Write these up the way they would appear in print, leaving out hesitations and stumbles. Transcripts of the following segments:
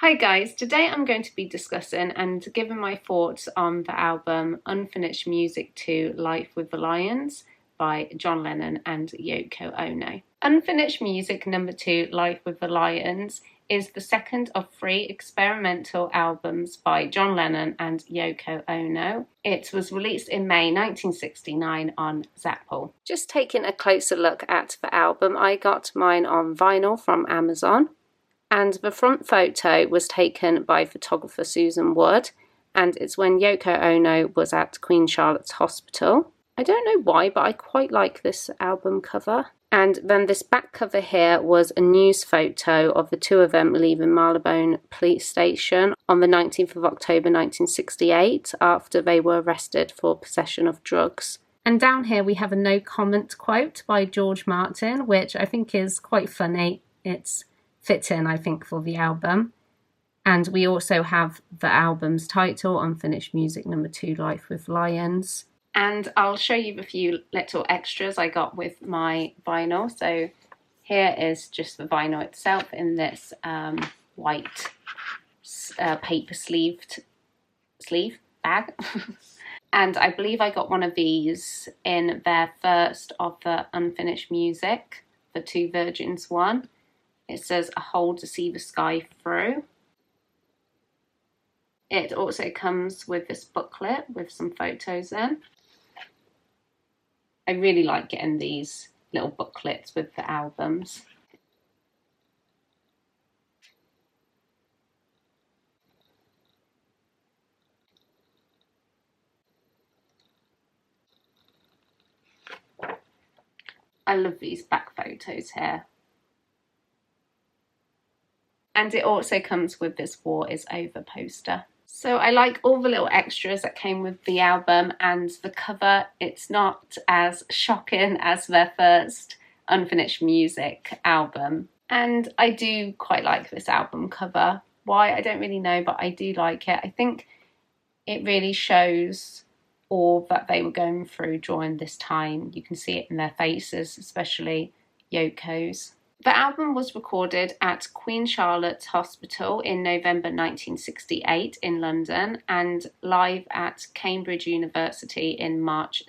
Hi guys, today I'm going to be discussing and giving my thoughts on the album Unfinished Music 2 Life with the Lions by John Lennon and Yoko Ono. Unfinished Music number 2 Life with the Lions is the second of 3 experimental albums by John Lennon and Yoko Ono. It was released in May 1969 on Zapple. Just taking a closer look at the album, I got mine on vinyl from Amazon. And the front photo was taken by photographer Susan Wood, and it's when Yoko Ono was at Queen Charlotte's Hospital. I don't know why, but I quite like this album cover. And then this back cover here was a news photo of the two of them leaving Marylebone Police Station on the 19th of October 1968 after they were arrested for possession of drugs. And down here we have a no comment quote by George Martin, which I think is quite funny. It's fits in, I think, for the album. And we also have the album's title, Unfinished Music number 2 Life with Lions. And I'll show you a few little extras I got with my vinyl. So here is just the vinyl itself in this white paper sleeve bag. And I believe I got one of these in their first of the Unfinished Music, the Two Virgins one. It says, "A hole to see the sky through." It also comes with this booklet with some photos in. I really like getting these little booklets with the albums. I love these back photos here. And it also comes with this "War is Over" poster. So I like all the little extras that came with the album, and the cover, it's not as shocking as their first Unfinished Music album. And I do quite like this album cover. Why, I don't really know, but I do like it. I think it really shows all that they were going through during this time. You can see it in their faces, especially Yoko's. The album was recorded at Queen Charlotte's Hospital in November 1968 in London and live at Cambridge University in March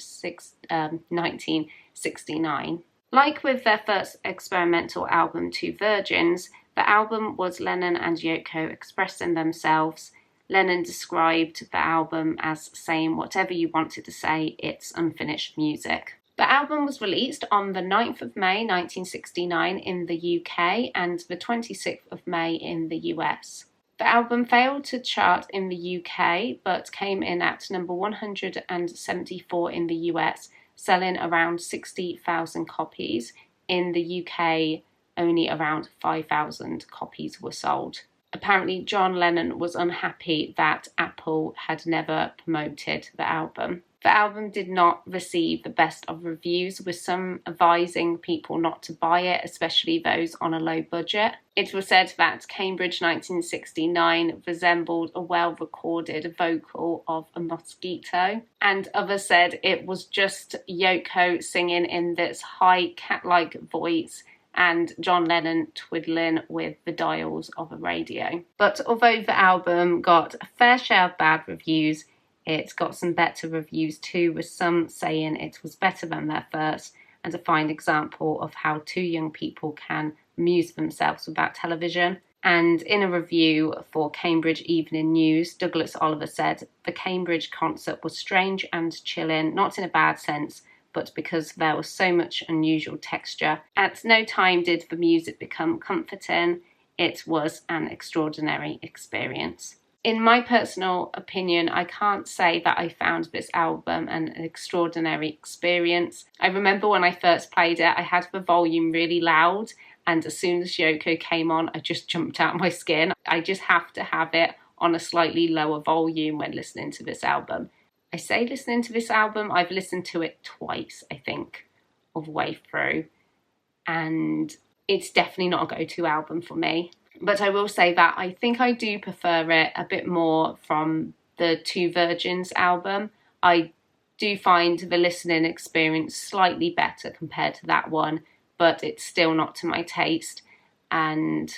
1969. Like with their first experimental album, Two Virgins, the album was Lennon and Yoko expressing themselves. Lennon described the album as saying whatever you wanted to say, it's unfinished music. The album was released on the 9th of May 1969 in the UK and the 26th of May in the US. The album failed to chart in the UK but came in at number 174 in the US, selling around 60,000 copies. In the UK, only around 5,000 copies were sold. Apparently, John Lennon was unhappy that Apple had never promoted the album. The album did not receive the best of reviews, with some advising people not to buy it, especially those on a low budget. It was said that Cambridge 1969 resembled a well-recorded vocal of a mosquito, and others said it was just Yoko singing in this high cat-like voice and John Lennon twiddling with the dials of a radio. But although the album got a fair share of bad reviews, it got some better reviews too, with some saying it was better than their first and a fine example of how two young people can amuse themselves without television. And in a review for Cambridge Evening News, Douglas Oliver said, "The Cambridge concert was strange and chilling, not in a bad sense, but because there was so much unusual texture. At no time did the music become comforting. It was an extraordinary experience." In my personal opinion, I can't say that I found this album an extraordinary experience. I remember when I first played it, I had the volume really loud, and as soon as Yoko came on, I just jumped out of my skin. I just have to have it on a slightly lower volume when listening to this album. I say listening to this album, I've listened to it twice, I think, all the way through, and it's definitely not a go-to album for me. But I will say that I think I do prefer it a bit more from the Two Virgins album. I do find the listening experience slightly better compared to that one, but it's still not to my taste. And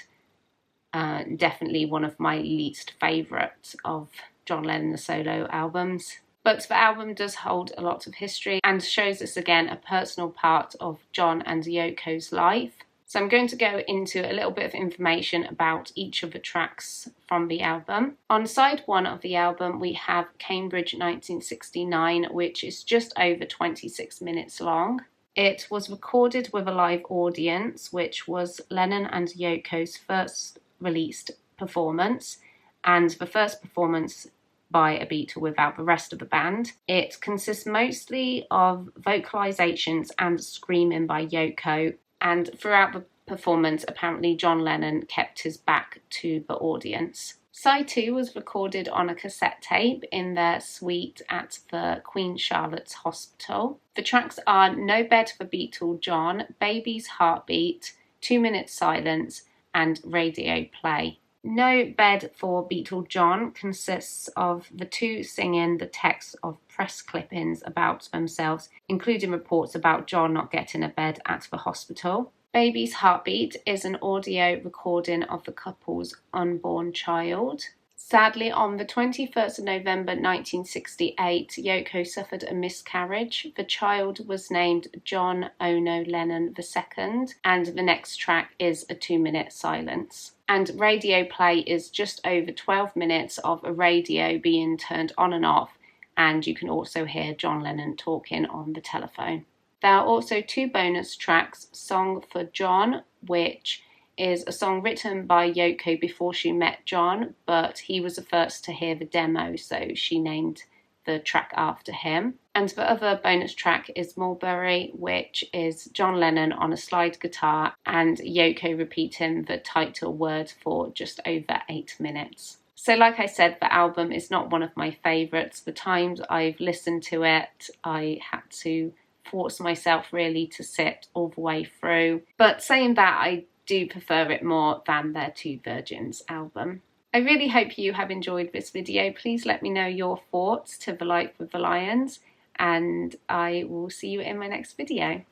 Definitely one of my least favourite of John Lennon's solo albums. But the album does hold a lot of history and shows us again a personal part of John and Yoko's life. So I'm going to go into a little bit of information about each of the tracks from the album. On side 1 of the album, we have Cambridge 1969, which is just over 26 minutes long. It was recorded with a live audience, which was Lennon and Yoko's first released performance, and the first performance by a Beatle without the rest of the band. It consists mostly of vocalizations and screaming by Yoko, and throughout the performance, apparently John Lennon kept his back to the audience. Side 2 was recorded on a cassette tape in their suite at the Queen Charlotte's Hospital. The tracks are No Bed for Beatle John, Baby's Heartbeat, 2 Minute Silence, and Radio Play. No Bed for Beatle John consists of the two singing the text of press clippings about themselves, including reports about John not getting a bed at the hospital. Baby's Heartbeat is an audio recording of the couple's unborn child. Sadly, on the 21st of November 1968, Yoko suffered a miscarriage. The child was named Yoko Ono Lennon II, and the next track is a 2-minute silence. And Radio Play is just over 12 minutes of a radio being turned on and off, and you can also hear John Lennon talking on the telephone. There are also 2 bonus tracks, Song for John, which is a song written by Yoko before she met John, but he was the first to hear the demo, so she named the track after him. And the other bonus track is Mulberry, which is John Lennon on a slide guitar and Yoko repeating the title word for just over 8 minutes. So like I said, the album is not one of my favourites. The times I've listened to it, I had to force myself really to sit all the way through. But saying that, I do prefer it more than their Two Virgins album. I really hope you have enjoyed this video. Please let me know your thoughts to The Life with the Lions, and I will see you in my next video.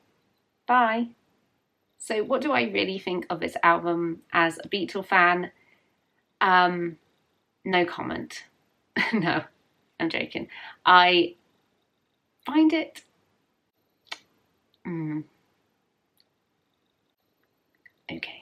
Bye! So what do I really think of this album as a Beatle fan? No comment. No, I'm joking. I find it okay.